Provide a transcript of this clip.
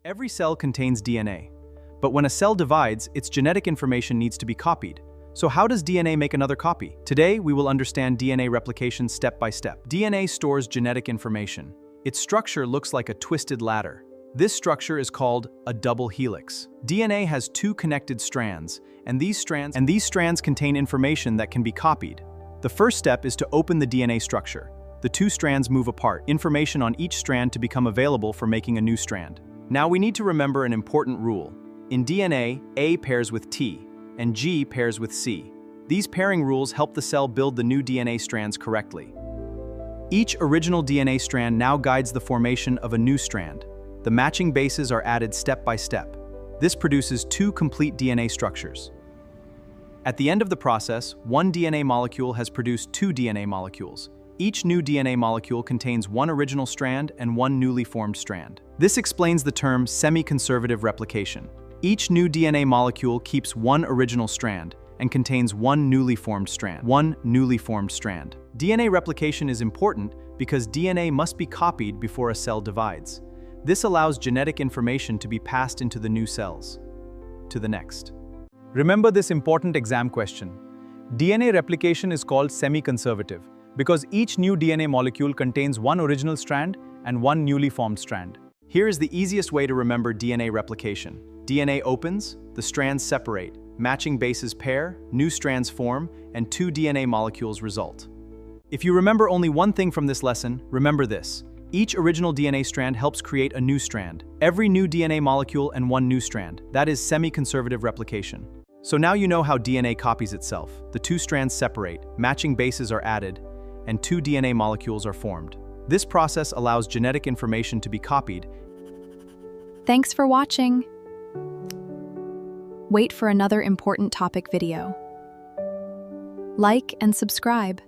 Every cell contains DNA, but when a cell divides, its genetic information needs to be copied. So how does DNA make another copy? Today, we will understand DNA replication step by step. DNA stores genetic information. Its structure looks like a twisted ladder. This structure is called a double helix. DNA has two connected strands, and these strands contain information that can be copied. The first step is to open the DNA structure. The two strands move apart, information on each strand to become available for making a new strand. Now we need to remember an important rule. In DNA, A pairs with T, and G pairs with C. These pairing rules help the cell build the new DNA strands correctly. Each original DNA strand now guides the formation of a new strand. The matching bases are added step by step. This produces two complete DNA structures. At the end of the process, one DNA molecule has produced two DNA molecules. Each new DNA molecule contains one original strand and one newly formed strand. This explains the term semi-conservative replication. Each new DNA molecule keeps one original strand and contains one newly formed strand. DNA replication is important because DNA must be copied before a cell divides. This allows genetic information to be passed into the new cells. To the next. Remember this important exam question. DNA replication is called semi-conservative because each new DNA molecule contains one original strand and one newly formed strand. Here is the easiest way to remember DNA replication. DNA opens, the strands separate, matching bases pair, new strands form, and two DNA molecules result. If you remember only one thing from this lesson, remember this. Each original DNA strand helps create a new strand. Every new DNA molecule and one new strand. That is semi-conservative replication. So now you know how DNA copies itself. The two strands separate, matching bases are added, and two DNA molecules are formed. This process allows genetic information to be copied. Thanks for watching. Wait for another important topic video. Like and subscribe.